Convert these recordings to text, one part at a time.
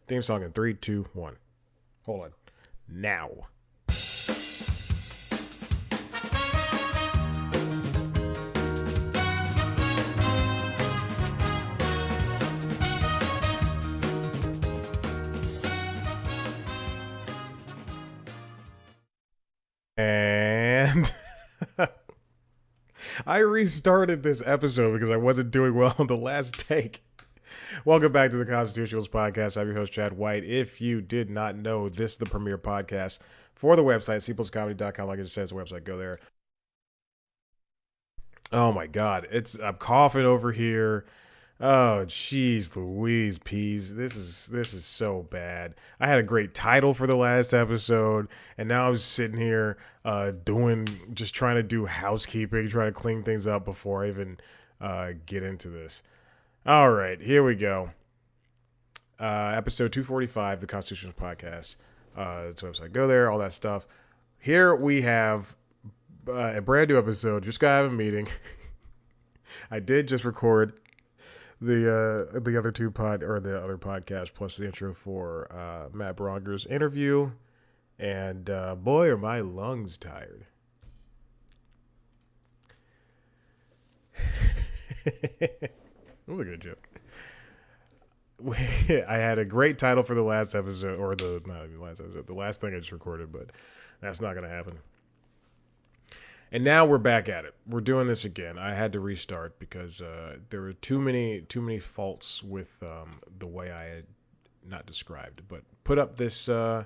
Theme song in 3, 2, 1. Hold on. Now. And I restarted this episode because I wasn't doing well on the last take. Welcome back to the Constitutionals Podcast. I'm your host, Chad White. If you did not know, this is the premier podcast for the website, cpluscomedy.com. Like I just said, it's a website. Go there. Oh my God. I'm coughing over here. Oh, jeez, Louise Peas. This is so bad. I had a great title for the last episode, and now I'm sitting here just trying to do housekeeping, trying to clean things up before I even get into this. All right, here we go. Episode 245, the Constitutional Podcast. It's a website. Go there, all that stuff. Here we have a brand new episode. Just got out of a meeting. I did just record the other the other podcast plus the intro for Matt Bronger's interview, and boy, are my lungs tired. That was a good joke. I had a great title for the last episode, or the last thing I just recorded, but that's not going to happen. And now we're back at it. We're doing this again. I had to restart because there were too many faults with the way I had not described, but put up this the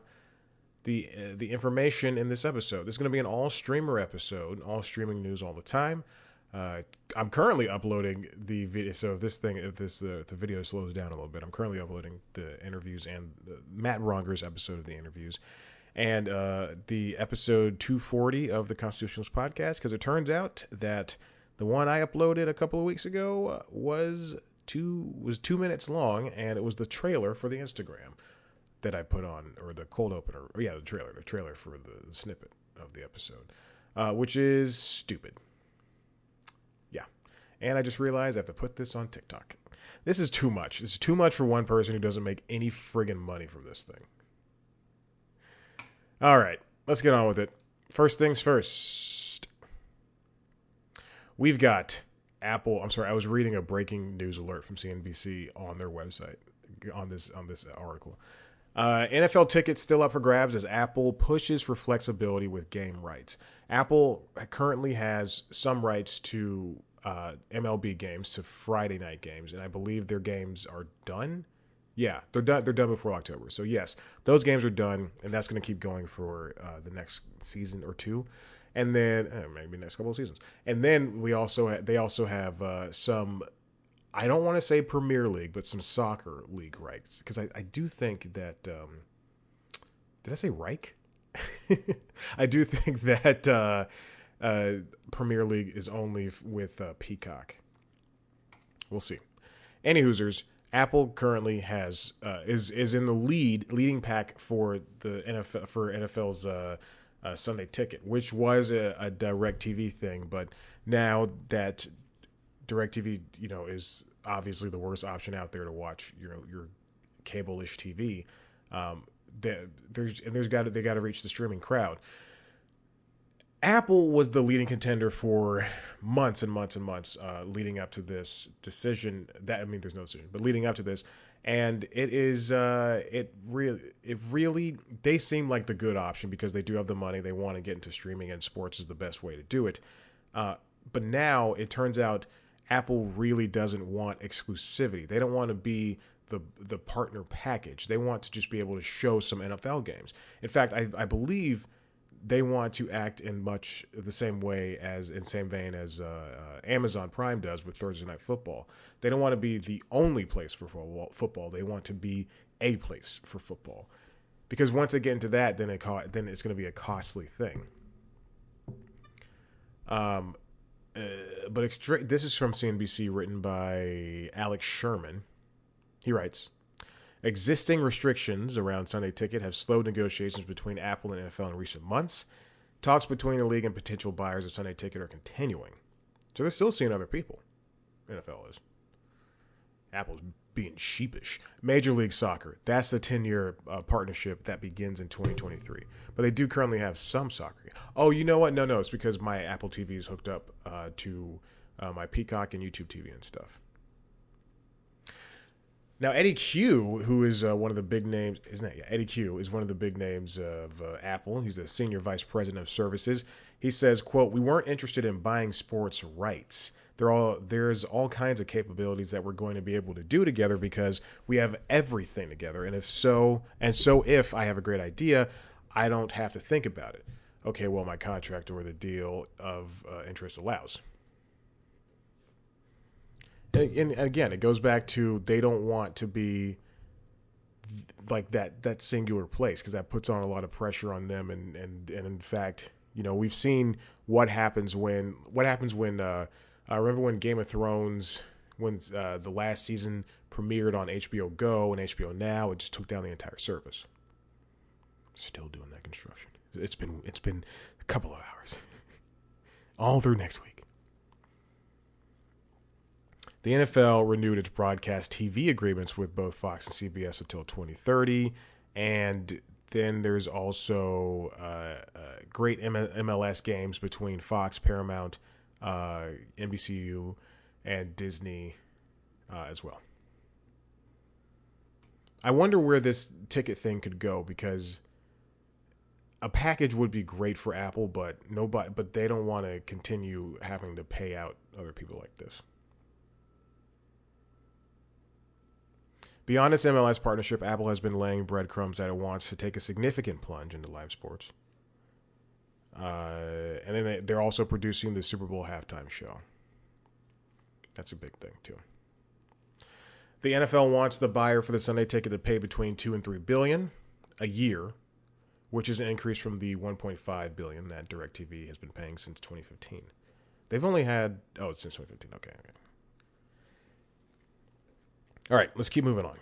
information in this episode. This is going to be an all streamer episode, all streaming news all the time. I'm currently uploading the video. So if the video slows down a little bit, I'm currently uploading the interviews and Matt Ronger's episode of the interviews. And the episode 240 of the Constitutionals Podcast, because it turns out that the one I uploaded a couple of weeks ago was 2 minutes long, and it was the trailer for the Instagram that I put on, or the cold opener. Yeah, the trailer for the snippet of the episode, which is stupid. Yeah, and I just realized I have to put this on TikTok. This is too much. This is too much for one person who doesn't make any friggin' money from this thing. All right, let's get on with it. First things first. We've got Apple. I'm sorry, I was reading a breaking news alert from CNBC on their website on this article. NFL tickets still up for grabs as Apple pushes for flexibility with game rights. Apple currently has some rights to MLB games, to Friday night games, and I believe their games are done. Yeah, they're done. They're done before October. So yes, those games are done, and that's going to keep going for the next season or two, and then maybe next couple of seasons. And then they also have some. I don't want to say Premier League, but some soccer league rights, because I do think that. Did I say Reich? I do think that Premier League is only with Peacock. We'll see. Any Hoosers. Apple currently has is in the leading pack for the NFL's Sunday Ticket, which was a DirecTV thing, but now that DirecTV is obviously the worst option out there to watch your cable-ish TV, they got to reach the streaming crowd. Apple was the leading contender for months and months and months leading up to this decision. There's no decision, but leading up to this, and it really they seem like the good option because they do have the money. They want to get into streaming, and sports is the best way to do it. But now it turns out Apple really doesn't want exclusivity. They don't want to be the partner package. They want to just be able to show some NFL games. In fact, I believe they want to act in much the same way in same vein as Amazon Prime does with Thursday Night Football. They don't want to be the only place for football. They want to be a place for football, because once they get into that, then it's going to be a costly thing. But this is from CNBC, written by Alex Sherman. He writes, existing restrictions around Sunday Ticket have slowed negotiations between Apple and NFL in recent months. Talks between the league and potential buyers of Sunday Ticket are continuing. So they're still seeing other people. NFL is. Apple's being sheepish. Major League Soccer. That's the 10-year partnership that begins in 2023. But they do currently have some soccer. Oh, you know what? No. It's because my Apple TV is hooked up to my Peacock and YouTube TV and stuff. Now, Eddie Q, who is one of the big names, isn't it? Yeah, Eddie Q is one of the big names of Apple. He's the senior vice president of services. He says, quote, "We weren't interested in buying sports rights. There's all kinds of capabilities that we're going to be able to do together because we have everything together. And if I have a great idea, I don't have to think about it. Okay, well, my contract or the deal of interest allows." And again, it goes back to they don't want to be like that singular place because that puts on a lot of pressure on them. And in fact, we've seen what happens when I remember when Game of Thrones, when the last season premiered on HBO Go and HBO Now, it just took down the entire service. Still doing that construction. It's been a couple of hours, all through next week. The NFL renewed its broadcast TV agreements with both Fox and CBS until 2030, and then there's also great MLS games between Fox, Paramount, NBCU, and Disney as well. I wonder where this ticket thing could go because a package would be great for Apple, but they don't want to continue having to pay out other people like this. Beyond its MLS partnership, Apple has been laying breadcrumbs that it wants to take a significant plunge into live sports. And then they're also producing the Super Bowl halftime show. That's a big thing, too. The NFL wants the buyer for the Sunday ticket to pay between $2 and $3 billion a year, which is an increase from the $1.5 billion that DirecTV has been paying since 2015. They've only had since 2015. Okay. All right, let's keep moving on.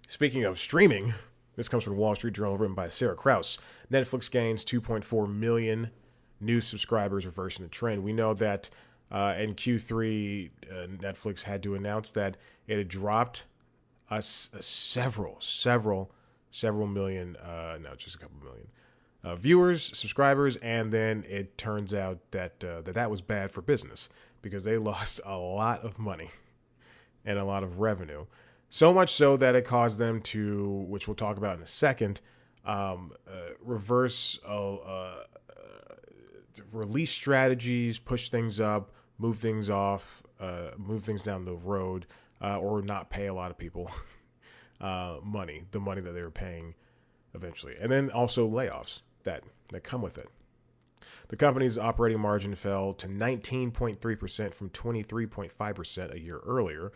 Speaking of streaming, this comes from Wall Street Journal, written by Sarah Krause. Netflix gains 2.4 million new subscribers, reversing the trend. We know that in Q3, Netflix had to announce that it had dropped several million, just a couple million viewers, subscribers, and then it turns out that that was bad for business because they lost a lot of money and a lot of revenue. So much so that it caused them to, which we'll talk about in a second, reverse release strategies, push things up, move things off, move things down the road, or not pay a lot of people the money that they were paying eventually. And then also layoffs that come with it. The company's operating margin fell to 19.3% from 23.5% a year earlier.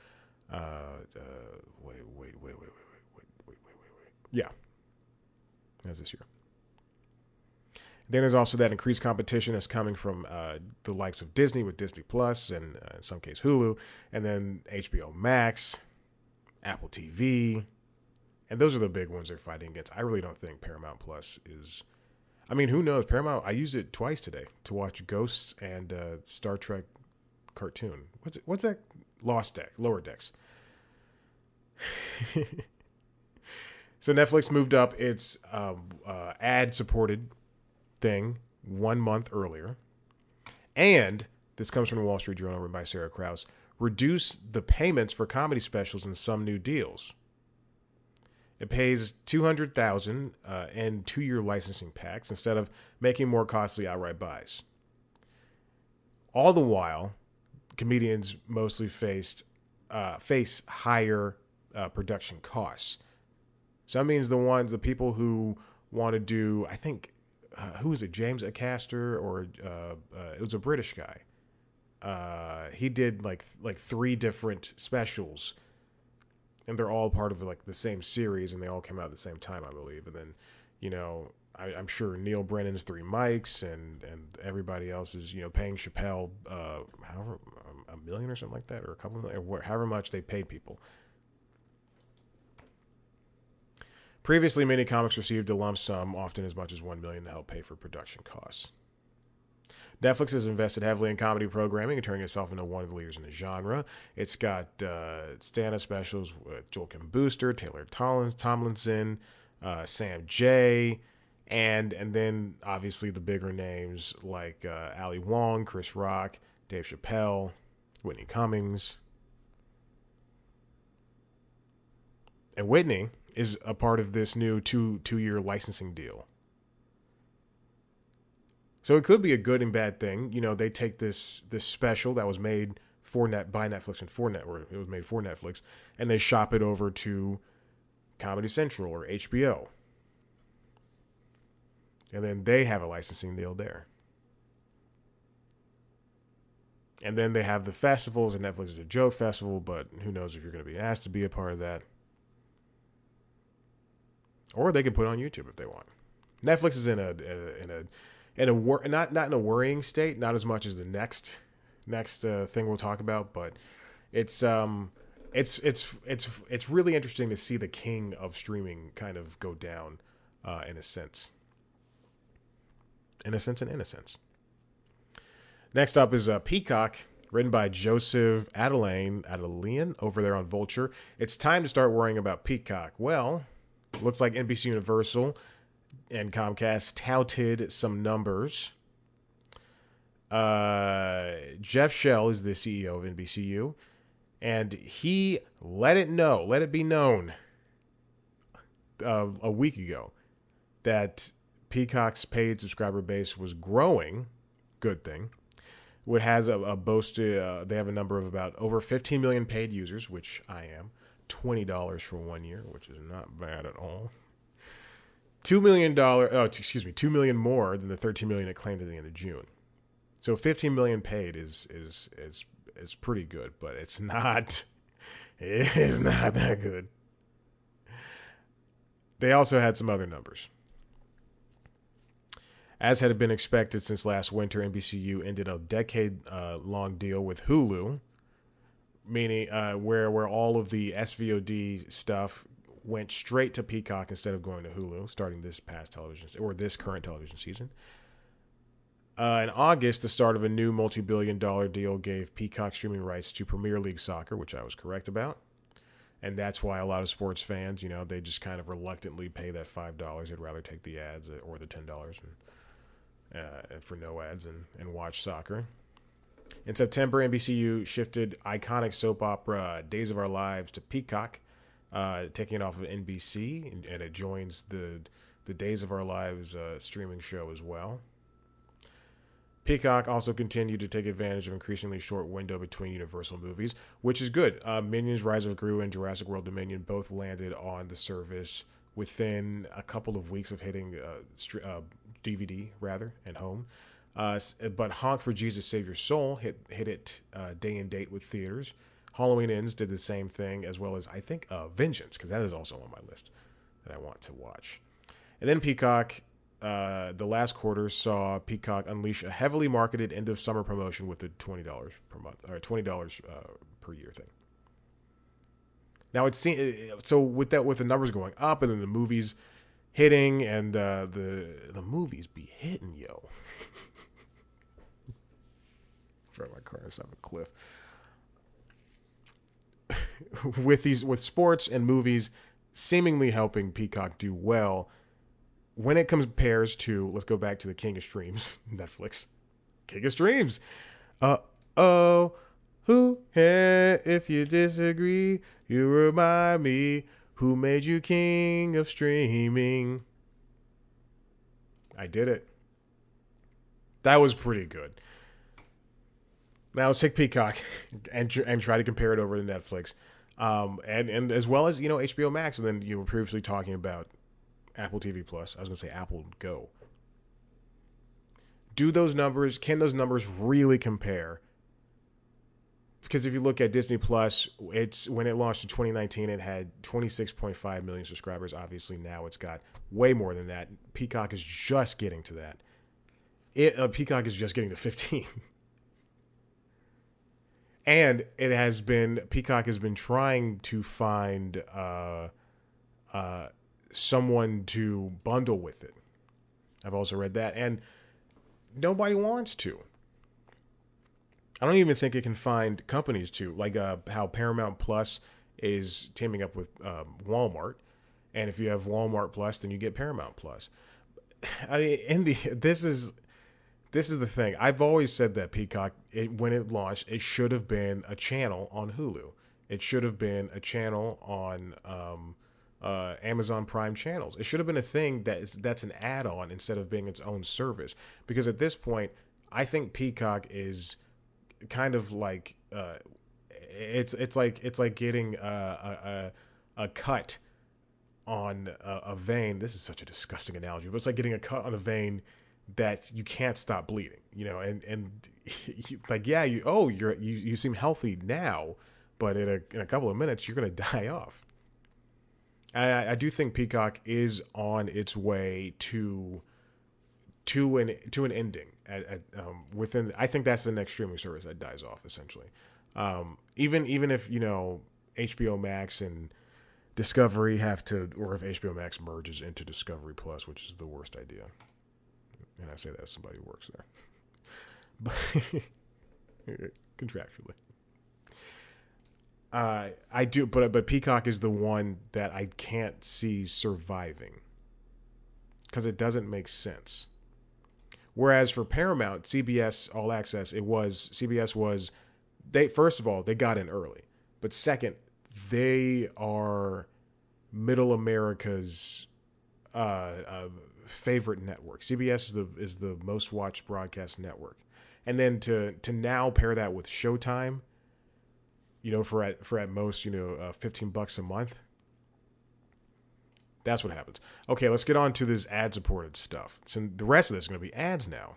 Wait. Yeah. That's this year. Then there's also that increased competition that's coming from the likes of Disney with Disney Plus and in some case Hulu, and then HBO Max, Apple TV. And those are the big ones they're fighting against. I really don't think Paramount Plus is... I mean, who knows? Paramount, I used it twice today to watch Ghosts and Star Trek cartoon. What's that? Lower Decks. So Netflix moved up its ad-supported thing 1 month earlier. And, this comes from the Wall Street Journal, written by Sarah Krause, reduce the payments for comedy specials in some new deals. It pays $200,000 in 2-year licensing packs instead of making more costly outright buys. All the while, comedians mostly face higher production costs. So that means the people who want to do, I think, who is it, James Acaster, or it was a British guy. He did like 3 different specials, and they're all part of like the same series, and they all came out at the same time, I believe. And then, I'm sure Neil Brennan's 3 mics, and everybody else is, paying Chappelle, however, $1 million or something like that, or a couple million, or however much they paid people. Previously, many comics received a lump sum, often as much as $1 million, to help pay for production costs. Netflix has invested heavily in comedy programming and turning itself into one of the leaders in the genre. It's got stand-up specials with Joel Kim Booster, Taylor Tomlinson, Sam Jay, and then obviously the bigger names like Ali Wong, Chris Rock, Dave Chappelle, Whitney Cummings. And Whitney is a part of this new two-year licensing deal. So it could be a good and bad thing. You know, they take this special that was made by Netflix and it was made for Netflix, and they shop it over to Comedy Central or HBO. And then they have a licensing deal there. And then they have the festivals, and Netflix is a joke festival, but who knows if you're going to be asked to be a part of that. Or they can put it on YouTube if they want. Netflix is in not in a worrying state, not as much as the next thing we'll talk about, but it's really interesting to see the king of streaming kind of go down in a sense. Next up is Peacock, written by Joseph Adelaine over there on Vulture. It's time to start worrying about Peacock. Well, looks like NBC Universal and Comcast touted some numbers. Jeff Shell is the CEO of NBCU, and he let it be known a week ago that Peacock's paid subscriber base was growing. Good thing. It has a boasted, they have a number of about over 15 million paid users, which I am. $20 for 1 year, which is not bad at all. $2 million more than the 13 million it claimed at the end of June. So 15 million paid is pretty good, but it's not that good. They also had some other numbers. As had been expected since last winter, NBCU ended a decade-long deal with Hulu, meaning where all of the SVOD stuff went straight to Peacock instead of going to Hulu, starting this current television season. In August, the start of a new multi-billion-dollar deal gave Peacock streaming rights to Premier League Soccer, which I was correct about. And that's why a lot of sports fans, they just kind of reluctantly pay that $5. They'd rather take the ads or the $10 for no ads and watch soccer. In September, NBCU shifted iconic soap opera Days of Our Lives to Peacock, taking it off of NBC, and it joins the Days of Our Lives streaming show as well. Peacock also continued to take advantage of increasingly short window between Universal movies, which is good. Minions: Rise of Gru and Jurassic World Dominion both landed on the service within a couple of weeks of hitting DVD and home. But Honk for Jesus Save Your Soul hit it day and date with theaters. Halloween Ends did the same thing, as well as I think Vengeance, because that is also on my list that I want to watch. And then Peacock, the last quarter saw Peacock unleash a heavily marketed end of summer promotion with the $20 per month or $20 per year thing. Now it's so with the numbers going up and then the movies hitting and the movies be hitting, yo. Drive my car inside a cliff. with sports and movies seemingly helping Peacock do well, when it compares to, let's go back to the King of Streams, Netflix. King of Streams. If you disagree, you remind me who made you king of streaming. I did it. That was pretty good. Now let's take Peacock and try to compare it over to Netflix, and as well as HBO Max. And then you were previously talking about Apple TV Plus. I was going to say Apple Go. Can those numbers really compare? Because if you look at Disney Plus, when it launched in 2019, it had 26.5 million subscribers. Obviously now it's got way more than that. Peacock is just getting to that. Peacock is just getting to 15. And Peacock has been trying to find someone to bundle with it. I've also read that, and nobody wants to. I don't even think it can find companies to, like how Paramount Plus is teaming up with Walmart, and if you have Walmart Plus, then you get Paramount Plus. I mean, this is the thing. I've always said that Peacock, when it launched, it should have been a channel on Hulu. It should have been a channel on Amazon Prime channels. It should have been a thing that's an add-on instead of being its own service. Because at this point, I think Peacock is kind of like it's like getting a cut on a vein. This is such a disgusting analogy, but it's like getting a cut on a vein that you can't stop bleeding, and like, yeah, you seem healthy now, but in a couple of minutes you're gonna die off. I do think Peacock is on its way to an ending within. I think that's the next streaming service that dies off essentially. Even if HBO Max and Discovery have to, or if HBO Max merges into Discovery Plus, which is the worst idea. And I say that as somebody who works there, but contractually. I do, but Peacock is the one that I can't see surviving because it doesn't make sense. Whereas for Paramount, CBS All Access, CBS was, they, first of all, they got in early, but second, they are middle America's favorite network. CBS is the most watched broadcast network, and then to now pair that with Showtime, for at most $15 a month. That's what happens. Okay, let's get on to this ad-supported stuff. So the rest of this is going to be ads now.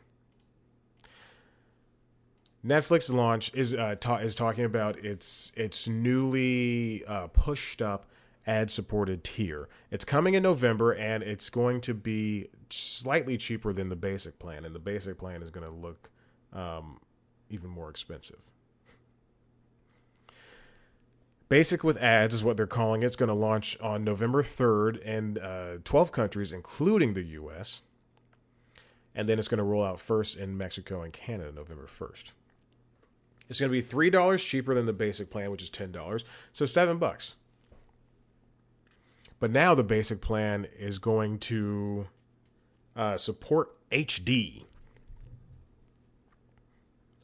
Netflix launch is talking about its newly pushed up ad-supported tier. It's coming in November, and it's going to be slightly cheaper than the basic plan, and the basic plan is going to look even more expensive. Basic with ads is what they're calling it. It's going to launch on November 3rd in 12 countries, including the U.S. And then it's going to roll out first in Mexico and Canada November 1st. It's going to be $3 cheaper than the basic plan, which is $10. So $7. But now the basic plan is going to support HD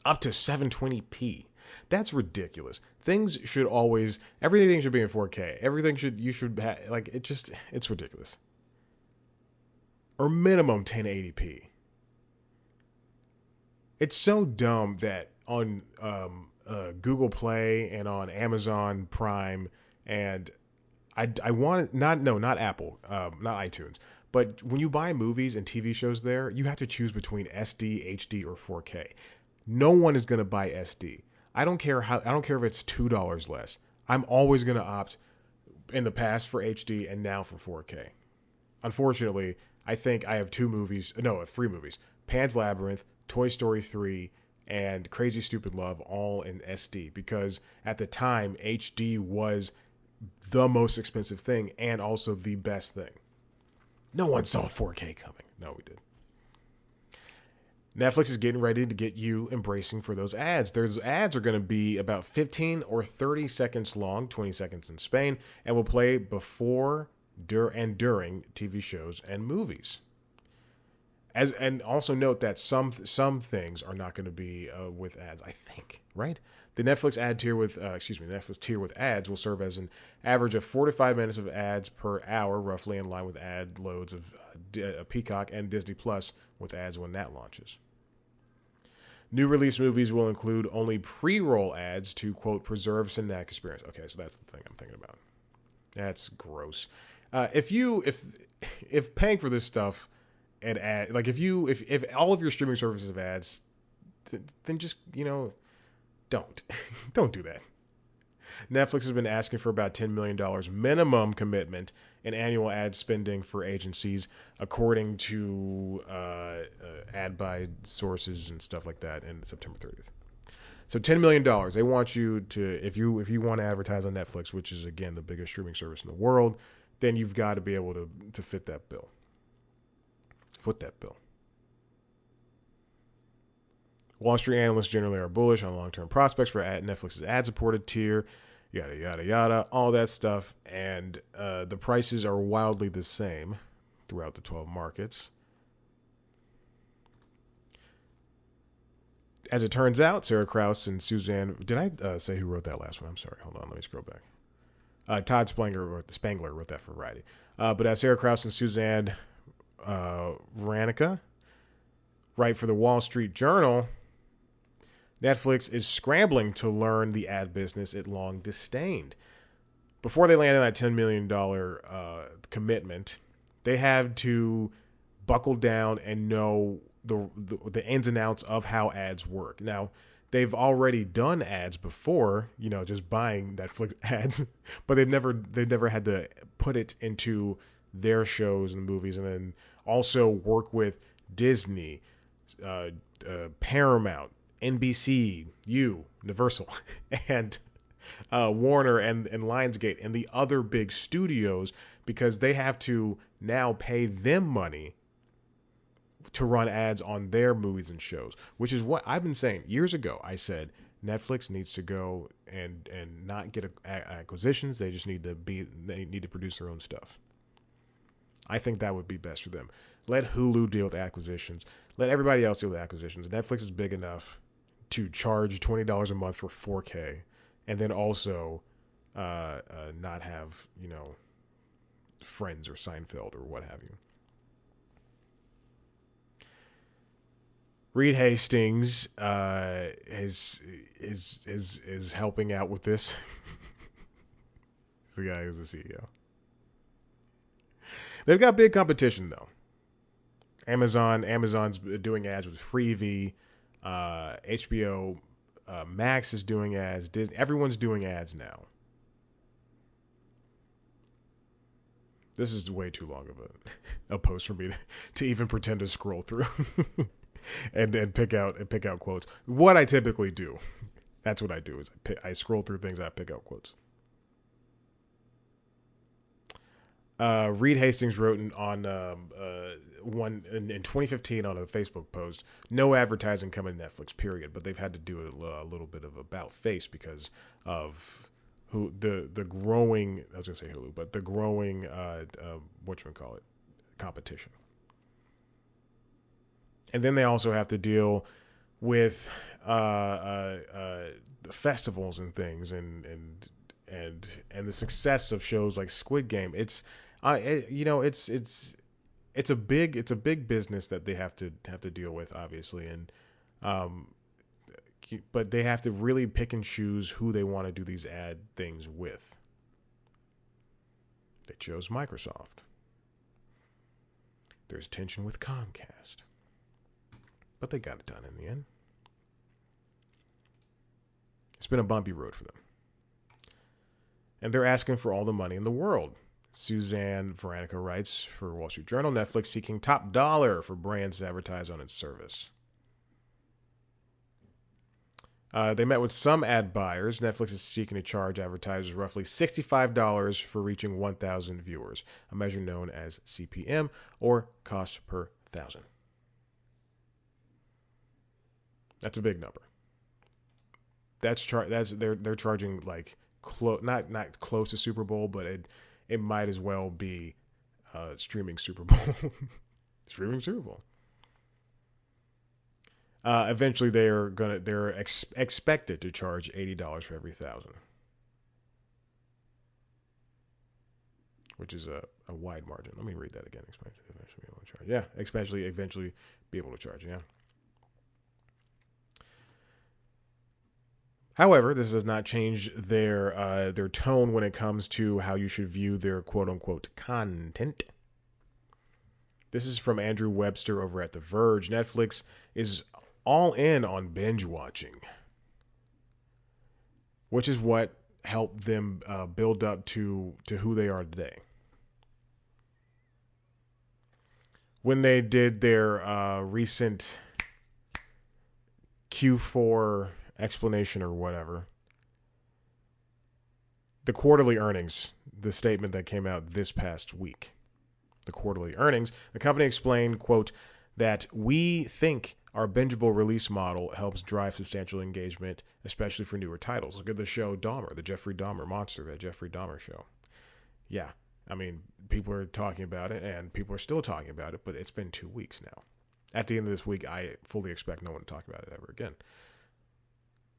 up to 720p. That's ridiculous. Everything should be in 4K. You should have, like, it's ridiculous. Or minimum 1080p. It's so dumb that on Google Play and on Amazon Prime, and I want, not Apple, not iTunes, but when you buy movies and TV shows there, you have to choose between SD, HD, or 4K. No one is going to buy SD. I don't care if it's $2 less. I'm always going to opt in the past for HD and now for 4K. Unfortunately, I think I have three movies. Pan's Labyrinth, Toy Story 3, and Crazy Stupid Love all in SD because at the time HD was the most expensive thing and also the best thing. No one saw 4K coming. No, we did. Netflix is getting ready to get you embracing for those ads. Those ads are going to be about 15 or 30 seconds long, 20 seconds in Spain, and will play before, during TV shows and movies. And also note that some things are not going to be with ads, I think, right? The Netflix Netflix tier with ads will serve as an average of 4 to 5 minutes of ads per hour, roughly in line with ad loads of Peacock and Disney Plus with ads when that launches. New release movies will include only pre-roll ads to, quote, preserve cinematic experience. Okay, so that's the thing I'm thinking about. That's gross. If paying for this stuff and if all of your streaming services have ads, then just don't do that. Netflix has been asking for about $10 million minimum commitment in annual ad spending for agencies, according to ad buy sources and stuff like that, in September 30th. So $10 million. They want you to, if you want to advertise on Netflix, which is, again, the biggest streaming service in the world, then you've got to be able to fit that bill. Foot that bill. Wall Street analysts generally are bullish on long-term prospects for Netflix's ad-supported tier, yada, yada, yada, all that stuff. And the prices are wildly the same throughout the 12 markets. As it turns out, Sarah Krause and Suzanne... Did I say who wrote that last one? I'm sorry. Hold on. Let me scroll back. Todd Spangler wrote that for Variety. But as Sarah Krause and Suzanne Vranica write for the Wall Street Journal, Netflix is scrambling to learn the ad business it long disdained. Before they landed that $10 million commitment, they had to buckle down and know the ins and outs of how ads work. Now, they've already done ads before, just buying Netflix ads, but they've never had to put it into their shows and movies, and then also work with Disney, Paramount, NBC, Universal, and Warner and Lionsgate and the other big studios, because they have to now pay them money to run ads on their movies and shows, which is what I've been saying years ago. I said Netflix needs to go and not get acquisitions. They just need to produce their own stuff. I think that would be best for them. Let Hulu deal with acquisitions. Let everybody else deal with acquisitions. Netflix is big enough to charge $20 a month for 4K, and then also not have Friends or Seinfeld or what have you. Reed Hastings is helping out with this. The guy who's the CEO. They've got big competition though. Amazon's doing ads with Freevee. HBO Max is doing ads. Disney, everyone's doing ads now. This is way too long of a post for me to even pretend to scroll through. and pick out quotes. What I typically do, that's what I do, is I scroll through things and I pick out quotes. Reed Hastings wrote on one in 2015 on a Facebook post, "No advertising coming to Netflix, period." But they've had to do a little bit of about face because of the growing. I was gonna say Hulu, but the growing whatchamacallit, competition. And then they also have to deal with the festivals and things, and the success of shows like Squid Game. It's a big business that they have to deal with, obviously, and but they have to really pick and choose who they want to do these ad things with. They chose Microsoft. There's tension with Comcast. But they got it done in the end. It's been a bumpy road for them. And they're asking for all the money in the world. Suzanne Vranica writes for Wall Street Journal, Netflix seeking top dollar for brands to advertise on its service. They met with some ad buyers. Netflix is seeking to charge advertisers roughly $65 for reaching 1,000 viewers, a measure known as CPM, or cost per thousand. That's a big number. They're charging like not close to Super Bowl, but it might as well be streaming Super Bowl. Streaming Super Bowl. Eventually, they're expected to charge $80 for every 1,000, which is a wide margin. Let me read that again. Expect to eventually be able to charge. Yeah, eventually be able to charge. Yeah. However, this does not change their tone when it comes to how you should view their quote-unquote content. This is from Andrew Webster over at The Verge. Netflix is all in on binge watching, which is what helped them build up to who they are today. When they did their recent Q4 explanation or whatever, the quarterly earnings, the statement that came out this past week, the quarterly earnings, the company explained, quote, that we think Our bingeable release model helps drive substantial engagement, especially for newer titles. Look at the show Dahmer, the Jeffrey Dahmer monster, that Jeffrey Dahmer show. Yeah, I mean, people are talking about it, and people are still talking about it, but it's been 2 weeks now. At the end of this week, I fully expect no one to talk about it ever again.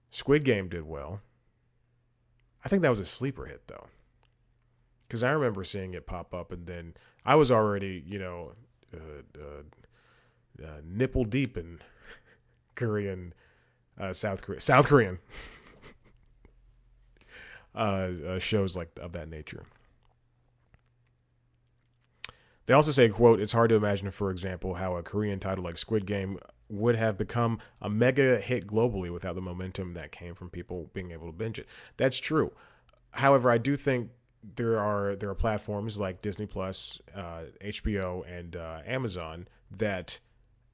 Squid Game did well. I think that was a sleeper hit, though. Because I remember seeing it pop up, and then I was already, nipple deep in Korean, South Korean shows like of that nature. They also say, quote, "It's hard to imagine, for example, how a Korean title like Squid Game would have become a mega hit globally without the momentum that came from people being able to binge it." That's true. However, I do think there are platforms like Disney Plus, HBO, and Amazon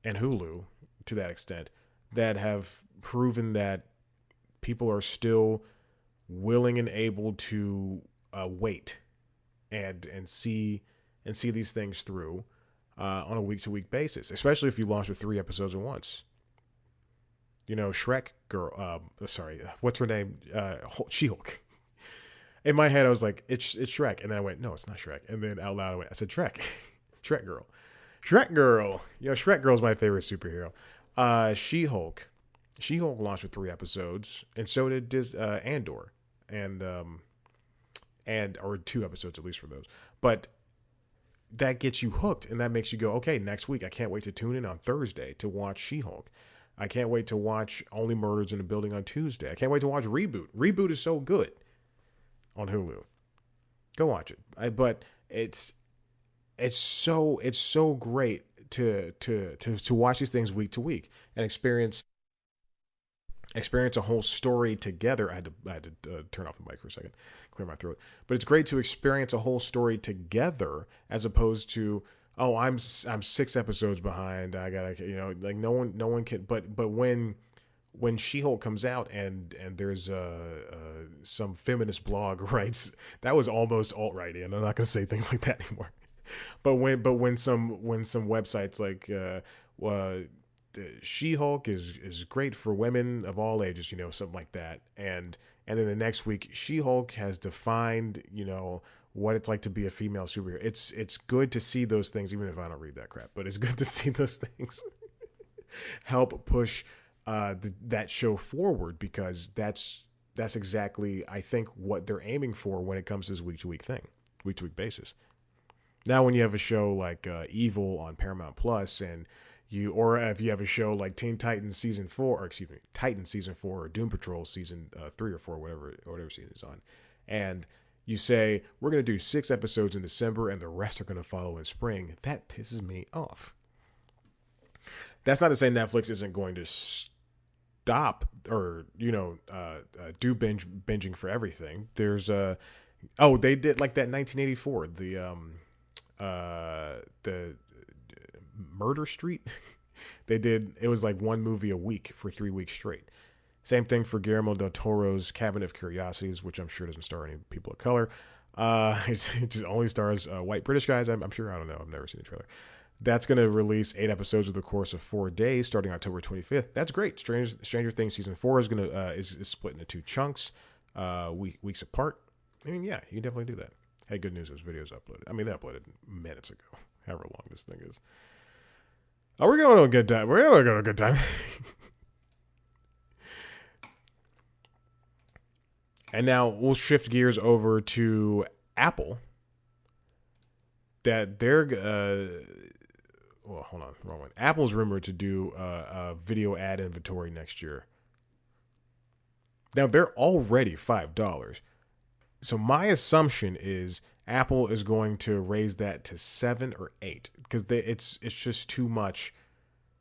and Hulu to that extent that have proven that people are still willing and able to wait and see these things through on a week-to-week basis, especially if you launch with 3 episodes at once. Shrek girl, what's her name? She-Hulk. In my head, I was like, it's Shrek. And then I went, no, it's not Shrek. And then out loud, I said, Shrek. Shrek girl. Shrek girl. Shrek girl's my favorite superhero. She-Hulk. She-Hulk launched with 3 episodes, and so did Andor. Or 2 episodes at least for those. But that gets you hooked, and that makes you go, okay, next week, I can't wait to tune in on Thursday to watch She-Hulk. I can't wait to watch Only Murders in the Building on Tuesday. I can't wait to watch Reboot. Reboot is so good on Hulu. Go watch it. But it's so great to watch these things week to week and experience a whole story together. I had to turn off the mic for a second, clear my throat. But it's great to experience a whole story together as opposed to, oh, I'm 6 episodes behind. I gotta, like no one can. But when She-Hulk comes out and there's some feminist blog writes, that was almost alt-righty, and I'm not gonna say things like that anymore. But when some websites like She-Hulk is great for women of all ages, something like that, and then the next week She-Hulk has defined, what it's like to be a female superhero. It's good to see those things, even if I don't read that crap. But it's good to see those things help push that show forward, because that's exactly, I think, what they're aiming for when it comes to this week to week basis. Now, when you have a show like Evil on Paramount Plus, or if you have a show like Teen Titans season 4, Titans season 4, or Doom Patrol season 3 or 4, whatever season it's on, and you say, we're going to do 6 episodes in December and the rest are going to follow in spring, that pisses me off. That's not to say Netflix isn't going to stop or do binging for everything. There's they did like that 1984, the Murder Street. It was like 1 movie a week for 3 weeks straight. Same thing for Guillermo del Toro's Cabinet of Curiosities, which I'm sure doesn't star any people of color. It just only stars white British guys. I'm sure. I don't know. I've never seen the trailer. That's going to release 8 episodes over the course of 4 days, starting October 25th. That's great. Stranger Things season 4 is going to is split into 2 chunks, weeks apart. I mean, yeah, you can definitely do that. Hey, good news, those videos uploaded. I mean, they uploaded minutes ago, however long this thing is. Oh, we're going to a good time. We're going to go to a good time. And now we'll shift gears over to Apple. That they're hold on, wrong one. Apple's rumored to do a video ad inventory next year. Now they're already $5. So my assumption is Apple is going to raise that to 7 or 8, because it's just too much.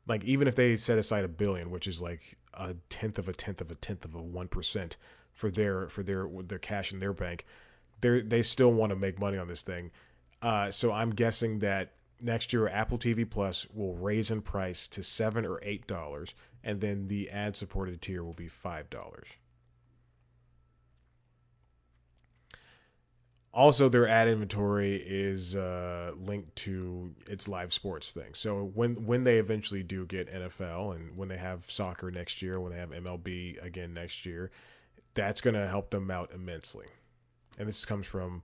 Like, even if they set aside $1 billion, which is like a tenth of a 1% for their cash in their bank, they still want to make money on this thing. So I'm guessing that next year Apple TV Plus will raise in price to $7 or $8, and then the ad-supported tier will be $5. Also, their ad inventory is linked to its live sports thing. So when they eventually do get NFL and when they have soccer next year, when they have MLB again next year, that's going to help them out immensely. And this comes from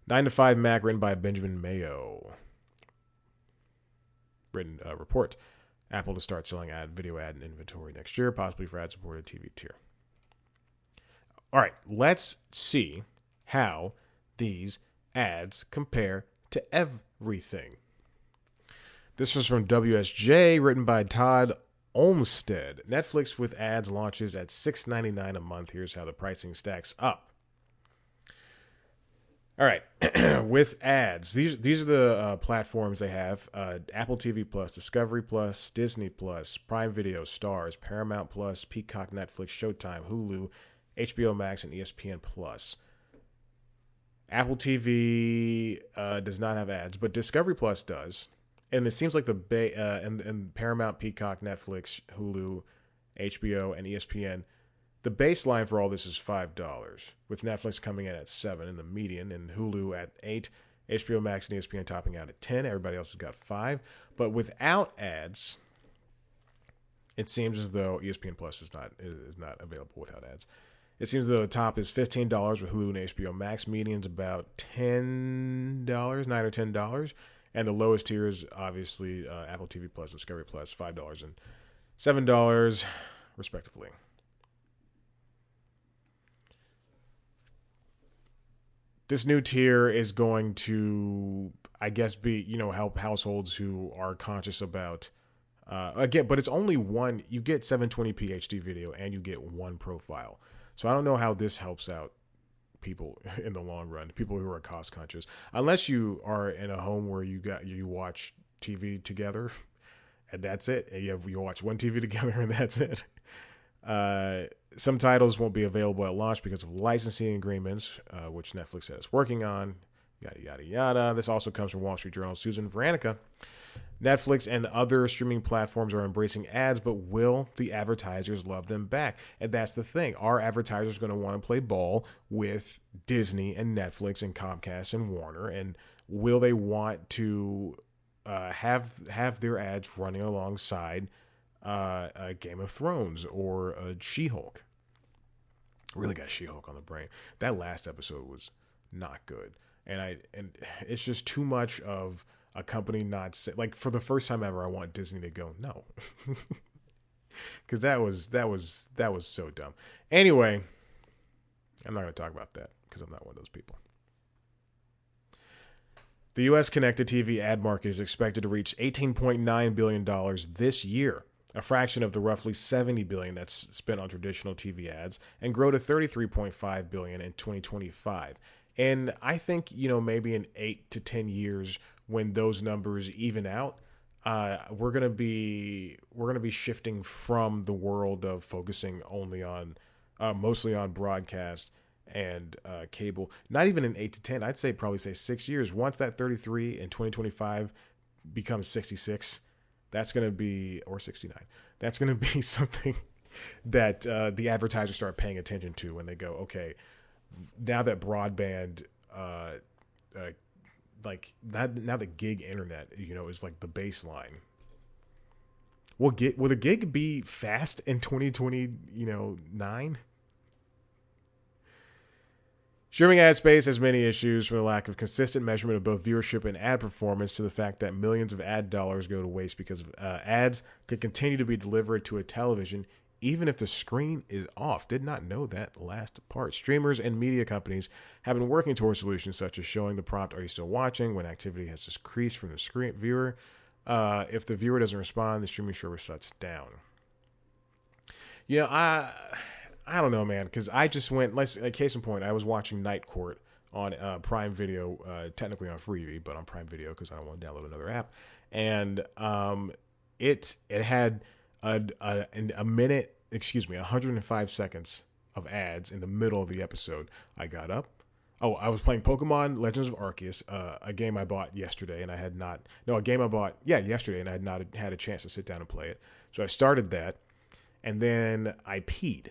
9 to 5 Mac, written by Benjamin Mayo. Written report. Apple to start selling video ad and inventory next year, possibly for ad-supported TV tier. All right, let's see how these ads compare to everything. This was from WSJ, written by Todd Olmstead. Netflix with ads launches at $6.99 a month. Here's how the pricing stacks up. All right, with ads, these are the platforms they have: Apple TV Plus, Discovery Plus, Disney Plus, Prime Video, Stars, Paramount Plus, Peacock, Netflix, Showtime, Hulu, HBO Max, and ESPN Plus. Apple TV does not have ads, but Discovery Plus does, and it seems like and Paramount, Peacock, Netflix, Hulu, HBO, and ESPN. The baseline for all this is $5, with Netflix coming in at $7 in the median, and Hulu at $8, HBO Max and ESPN topping out at $10. Everybody else has got $5. But without ads, it seems as though ESPN Plus is not available without ads. It seems as though the top is $15 with Hulu and HBO Max. Median's about $10, $9 or $10. And the lowest tier is obviously Apple TV Plus, Discovery Plus, $5 and $7, respectively. This new tier is going to, I guess, be, help households who are conscious about, again, but it's only one. You get 720p HD video and you get one profile. So I don't know how this helps out people in the long run, people who are cost conscious, unless you are in a home where you watch TV together and that's it. And you watch one TV together and that's it. Some titles won't be available at launch because of licensing agreements, which Netflix said it's working on. Yada, yada, yada. This also comes from Wall Street Journal. Susan Veronica. Netflix and other streaming platforms are embracing ads, but will the advertisers love them back? And that's the thing. Are advertisers going to want to play ball with Disney and Netflix and Comcast and Warner? And will they want to have their ads running alongside a Game of Thrones or a She-Hulk? Really got She-Hulk on the brain. That last episode was not good, and it's just too much of a company not like, for the first time ever, I want Disney to go no, because that was so dumb. Anyway, I'm not going to talk about that because I'm not one of those people. The U.S. connected TV ad market is expected to reach $18.9 billion this year, a fraction of the roughly $70 billion that's spent on traditional TV ads, and grow to $33.5 billion in 2025. And I think, maybe in 8 to 10 years, when those numbers even out, we're gonna be shifting from the world of focusing only on mostly on broadcast and cable. Not even in 8 to 10, I'd say probably 6 years. Once that 33 in 2025 becomes 66, that's going to be, or 69, that's going to be something that the advertisers start paying attention to when they go, okay, now that broadband, now the gig internet, is like the baseline. Will the gig be fast in 2029? Streaming ad space has many issues, from the lack of consistent measurement of both viewership and ad performance to the fact that millions of ad dollars go to waste because ads could continue to be delivered to a television even if the screen is off. Did not know that last part. Streamers and media companies have been working towards solutions such as showing the prompt, "Are you still watching?" when activity has decreased from the screen viewer. If the viewer doesn't respond, the streaming service shuts down. I don't know, man, because I just went, like, case in point, I was watching Night Court on Prime Video, technically on Freevee, but on Prime Video because I don't want to download another app. And it had a minute, 105 seconds of ads in the middle of the episode. I got up. Oh, I was playing Pokemon Legends of Arceus, a game I bought yesterday, and I had not, no, a game I bought, yesterday, and I had not had a chance to sit down and play it. So I started that, and then I peed.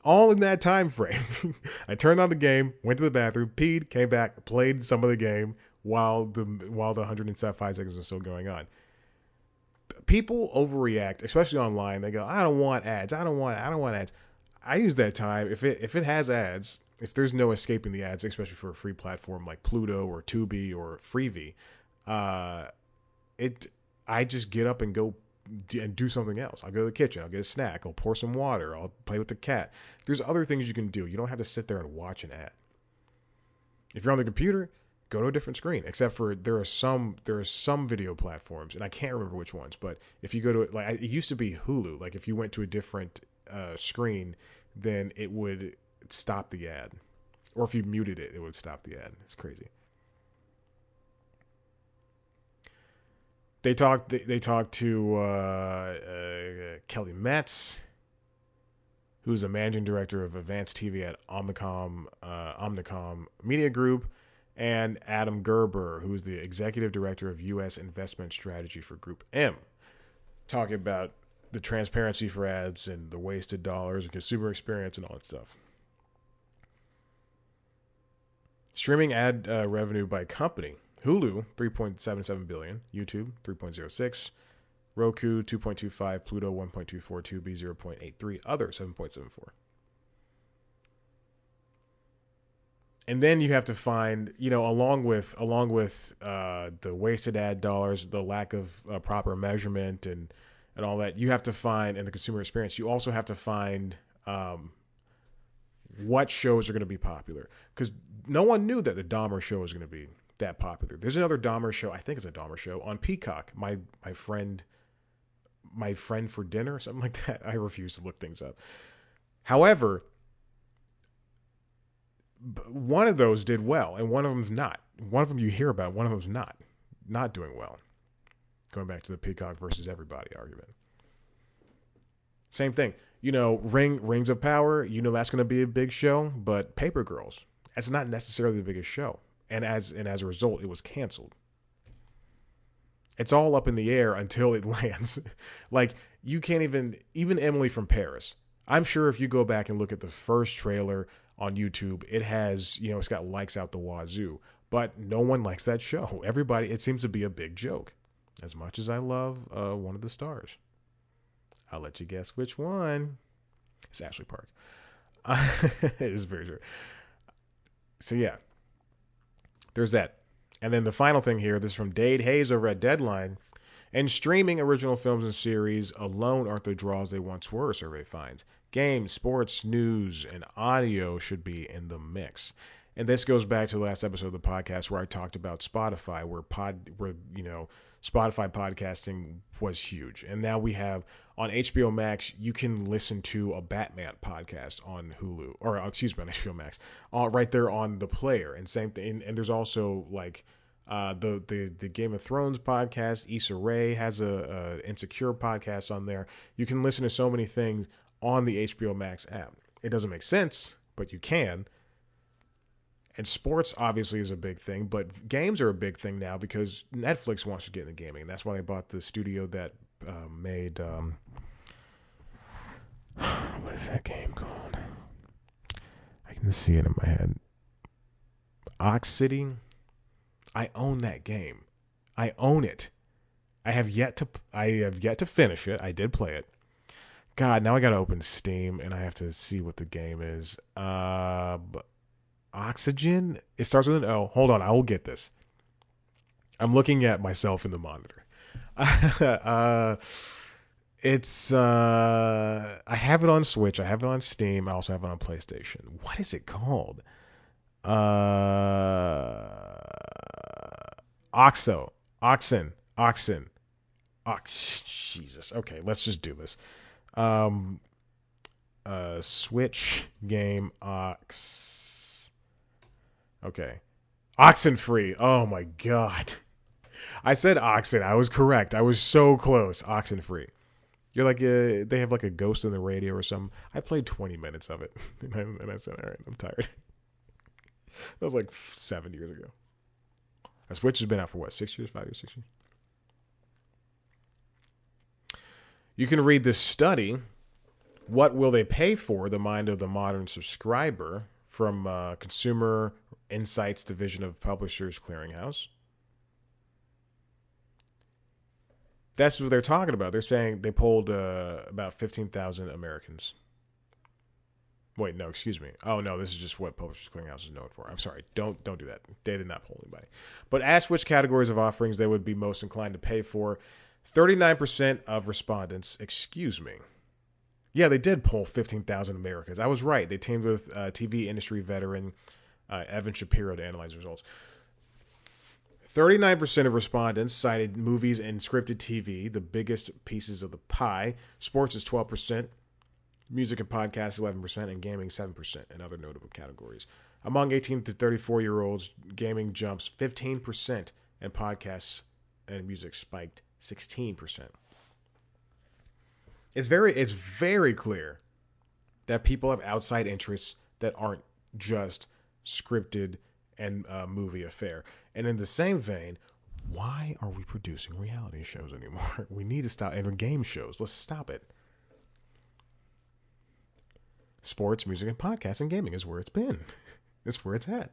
All in that time frame. I turned on the game, went to the bathroom, peed, came back, played some of the game while the 105 seconds was still going on. People overreact, especially online. They go, "I don't want ads. I don't want ads." I use that time if it has ads. If there's no escaping the ads, especially for a free platform like Pluto or Tubi or Freevee, uh, I just get up and go and do something else. I'll go to the kitchen. I'll get a snack. I'll pour some water. I'll play with the cat. There's other things you can do. You don't have to sit there and watch an ad. If you're on the computer, go to a different screen. Except for there are some video platforms, and I can't remember which ones. But if you go to it used to be Hulu. Like if you went to a different screen, then it would stop the ad, or if you muted it, it would stop the ad. It's crazy. They talked to Kelly Metz, who's a managing director of advanced TV at Omnicom Media Group, and Adam Gerber, who's the executive director of U.S. investment strategy for Group M, talking about the transparency for ads and the wasted dollars and consumer experience and all that stuff. Streaming ad revenue by company. Hulu, 3.77 billion. YouTube, 3.06. Roku, 2.25. Pluto, 1.24. Tubi, 0.83. Other, 7.74. And then you have to find, along with the wasted ad dollars, the lack of proper measurement and all that, you have to find, and the consumer experience, you also have to find what shows are going to be popular. Because no one knew that the Dahmer show was going to be that popular. There's another Dahmer show, I think it's a Dahmer show, on Peacock. My friend for dinner, something like that. I refuse to look things up. However, one of those did well, and one of them's not. One of them you hear about, one of them's not doing well. Going back to the Peacock versus everybody argument. Same thing. Rings of Power, that's going to be a big show, but Paper Girls, that's not necessarily the biggest show. And as a result, it was canceled. It's all up in the air until it lands. Like, you can't even Emily from Paris. I'm sure if you go back and look at the first trailer on YouTube, it has, it's got likes out the wazoo. But no one likes that show. Everybody, it seems to be a big joke. As much as I love one of the stars. I'll let you guess which one. It's Ashley Park. It is very true. So yeah. There's that. And then the final thing here, this is from Dade Hayes over at Deadline. And streaming original films and series alone aren't the draws they once were, survey finds. Games, sports, news, and audio should be in the mix. And this goes back to the last episode of the podcast where I talked about Spotify, where Spotify podcasting was huge. And now we have on HBO Max, you can listen to a Batman podcast on Hulu, or on HBO Max, right there on the player. And same thing. And there's also like the Game of Thrones podcast. Issa Rae has a Insecure podcast on there. You can listen to so many things on the HBO Max app. It doesn't make sense, but you can. And sports obviously is a big thing, but games are a big thing now because Netflix wants to get into gaming. And that's why they bought the studio that made what is that game called? I can see it in my head. Ox City. I own that game. I own it. I have yet to finish it. I did play it. God, now I got to open Steam and I have to see what the game is. Oxygen? It starts with an O. Hold on, I will get this. I'm looking at myself in the monitor. I have it on Switch. I have it on Steam. I also have it on PlayStation. What is it called? Oxen. Jesus. Okay, let's just do this. Switch game Ox. Okay. Oxenfree. Oh my god. I said Oxen. I was correct. I was so close. Oxenfree. You're like they have like a ghost in the radio or something. I played 20 minutes of it. And I said, all right, I'm tired. That was like 7 years ago. A Switch has been out for what, 6 years, 5 years, 6 years? You can read this study What will they pay for? The mind of the modern subscriber from Consumer Insights Division of Publishers Clearinghouse. That's what they're talking about. They're saying they polled about 15,000 Americans. Wait, no, excuse me. Oh no, this is just what Publishers Clearinghouse is known for. I'm sorry. Don't do that. They did not poll anybody. But ask which categories of offerings they would be most inclined to pay for. 39% of respondents, excuse me. Yeah, they did poll 15,000 Americans. I was right. They teamed with TV industry veteran Evan Shapiro to analyze results. 39% of respondents cited movies and scripted TV, the biggest pieces of the pie. Sports is 12%, music and podcasts 11%, and gaming 7% in other notable categories. Among 18 to 34-year-olds, gaming jumps 15%, and podcasts and music spiked 16%. It's very clear that people have outside interests that aren't just scripted and movie affair. And in the same vein, why are we producing reality shows anymore? We need to stop. And game shows, let's stop it. Sports, music, and podcasts and gaming is where it's been. It's where it's at.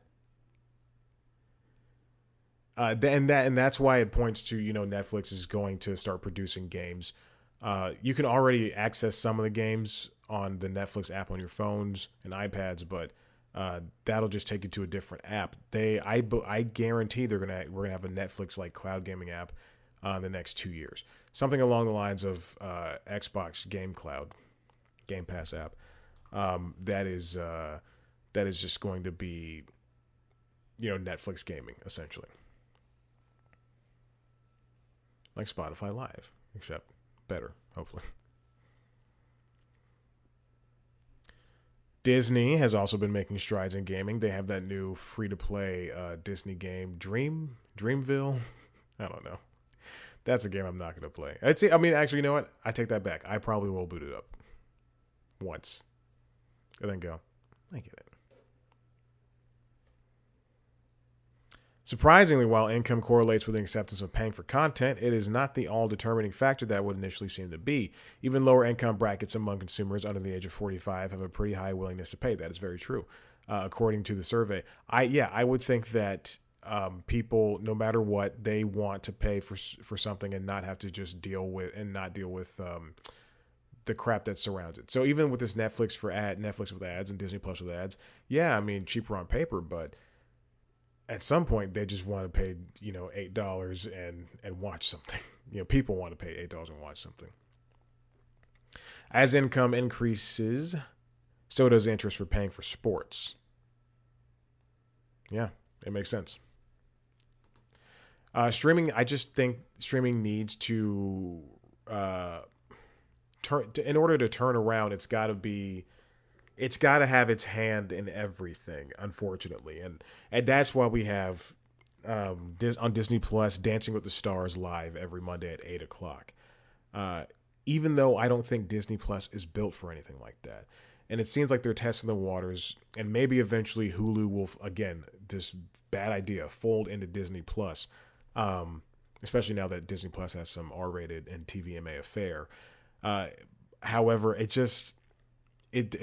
And that's why it points to, Netflix is going to start producing games. You can already access some of the games on the Netflix app on your phones and iPads, but that'll just take you to a different app. I guarantee we're gonna have a Netflix like cloud gaming app in the next 2 years, something along the lines of Xbox Game Pass app. That is just going to be, Netflix gaming essentially, like Spotify Live, except better, hopefully. Disney has also been making strides in gaming. They have that new free-to-play Disney game, Dreamville. I don't know. That's a game I'm not going to play. Actually, you know what? I take that back. I probably will boot it up once and then go, I get it. Surprisingly, while income correlates with the acceptance of paying for content, it is not the all-determining factor that would initially seem to be. Even lower income brackets among consumers under the age of 45 have a pretty high willingness to pay. That is very true, according to the survey. I would think that people, no matter what, they want to pay for something and not have to just deal with the crap that surrounds it. So even with this Netflix with ads and Disney Plus with ads, cheaper on paper, but at some point they just want to pay, $8 and watch something. People want to pay $8 and watch something. As income increases, so does interest for paying for sports. Yeah, it makes sense. Streaming, I just think streaming needs to in order to turn around, it's got to have its hand in everything, unfortunately. And that's why we have on Disney Plus Dancing with the Stars live every Monday at 8 o'clock. Even though I don't think Disney Plus is built for anything like that. And it seems like they're testing the waters, and maybe eventually Hulu will, again, this bad idea, fold into Disney Plus, especially now that Disney Plus has some R-rated and TVMA affair. However, it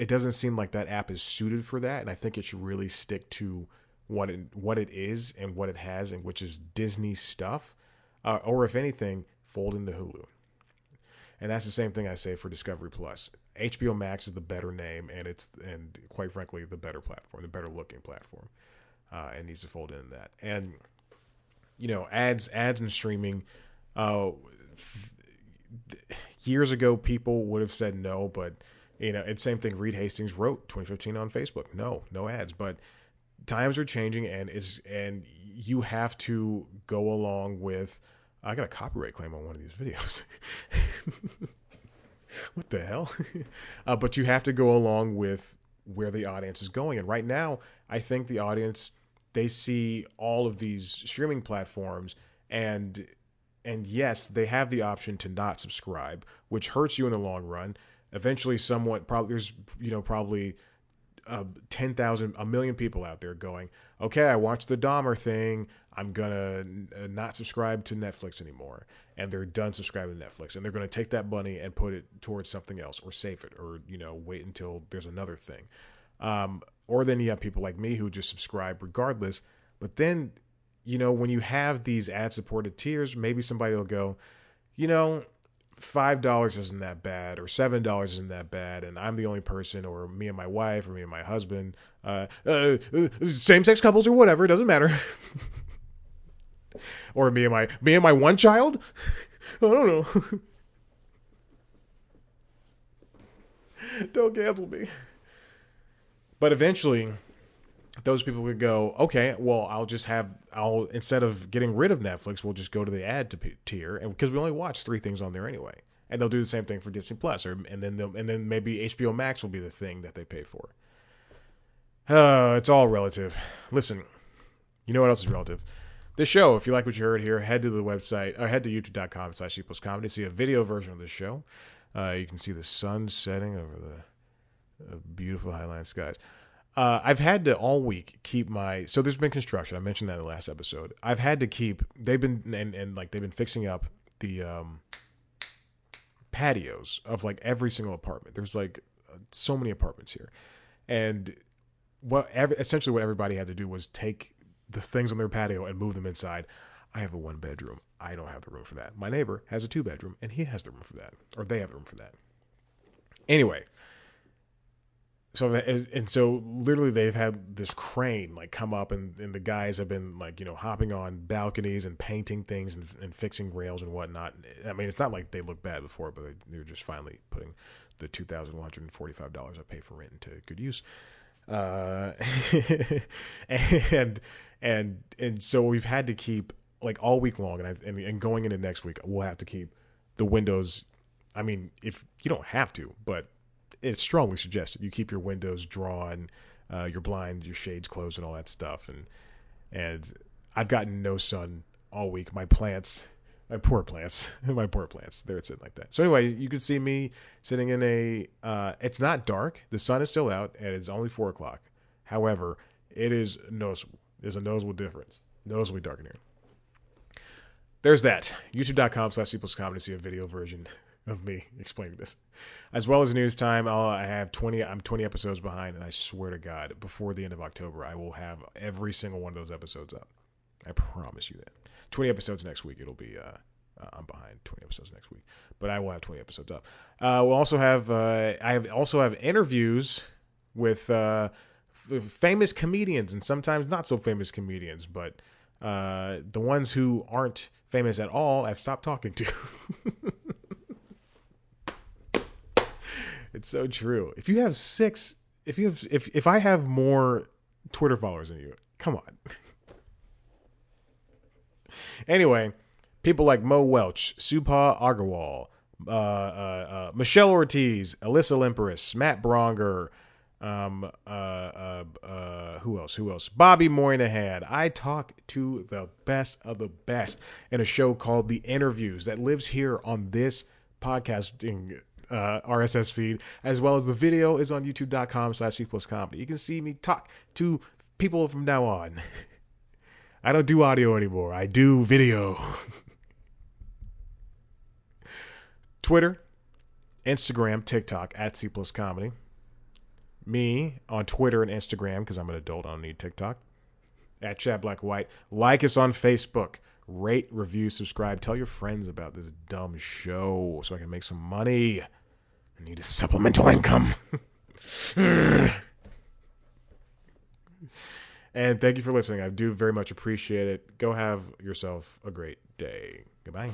doesn't seem like that app is suited for that, and I think it should really stick to what it is and what it has, and which is Disney stuff, or if anything, fold into Hulu. And that's the same thing I say for Discovery Plus. HBO Max is the better name, and quite frankly the better platform, the better looking platform, and needs to fold into that. And ads and streaming. Years ago, people would have said no, but it's the same thing. Reed Hastings wrote 2015 on Facebook. No ads. But times are changing, and you have to go along with. I got a copyright claim on one of these videos. What the hell? But you have to go along with where the audience is going. And right now, I think the audience, they see all of these streaming platforms, and yes, they have the option to not subscribe, which hurts you in the long run. Eventually, there's probably 10,000, a million people out there going, okay, I watched the Dahmer thing. I'm going to not subscribe to Netflix anymore. And they're done subscribing to Netflix. And they're going to take that money and put it towards something else or save it or, wait until there's another thing. Or then you have people like me who just subscribe regardless. But then, when you have these ad-supported tiers, maybe somebody will go, $5 isn't that bad or $7 isn't that bad, and I'm the only person, or me and my wife or me and my husband, same-sex couples or whatever, it doesn't matter. Or me and my one child. I don't know. Don't cancel me. But eventually, those people would go, okay, well, I'll instead of getting rid of Netflix, we'll just go to the ad tier, and because we only watch 3 things on there anyway, and they'll do the same thing for Disney Plus, and then maybe HBO Max will be the thing that they pay for. It's all relative. Listen, you know what else is relative? This show, if you like what you heard here, head to the website, or head to youtube.com/C+comedy to see a video version of this show. You can see the sun setting over the beautiful Highline skies. I've had to all week keep so there's been construction. I mentioned that in the last episode. I've had to keep, they've been fixing up the patios of like every single apartment. There's like so many apartments here. And essentially what everybody had to do was take the things on their patio and move them inside. I have a 1-bedroom. I don't have the room for that. My neighbor has a 2-bedroom and he has the room for that, or they have the room for that. Anyway, so literally they've had this crane like come up and the guys have been like, hopping on balconies and painting things and fixing rails and whatnot. I mean, it's not like they looked bad before, but they're just finally putting the $2,145 I pay for rent into good use. And so we've had to keep like all week long, and going into next week, we'll have to keep the windows. I mean, if you don't have to, but it's strongly suggested you keep your windows drawn, your blinds, your shades closed, and all that stuff. And I've gotten no sun all week. My poor plants, they're sitting like that. So anyway, you can see me sitting in it's not dark. The sun is still out, and it's only 4:00. However, it is noticeable. There's a noticeable difference. Noticeably dark in here. There's that. YouTube.com/C+comedy to see a video version of me explaining this. As well as news time, I'm 20 episodes behind, and I swear to God, before the end of October, I will have every single one of those episodes up. I promise you that. 20 episodes next week. It'll be, I'm behind 20 episodes next week, but I will have 20 episodes up. We'll also have, I also have interviews with famous comedians and sometimes not so famous comedians, but the ones who aren't famous at all, I've stopped talking to. It's so true. If I have more Twitter followers than you, come on. Anyway, people like Mo Welch, Subha Agarwal, Michelle Ortiz, Alyssa Limperis, Matt Bronger, who else? Bobby Moynihan. I talk to the best of the best in a show called The Interviews that lives here on this podcasting RSS feed, as well as the video is on youtube.com/C+comedy. You can see me talk to people from now on. I don't do audio anymore. I do video. Twitter, Instagram, TikTok @C+comedy. Me on Twitter and Instagram, because I'm an adult, I don't need TikTok, @ChadBlackWhite. Like us on Facebook. Rate, review, subscribe. Tell your friends about this dumb show so I can make some money. I need a supplemental income. And thank you for listening. I do very much appreciate it. Go have yourself a great day. Goodbye.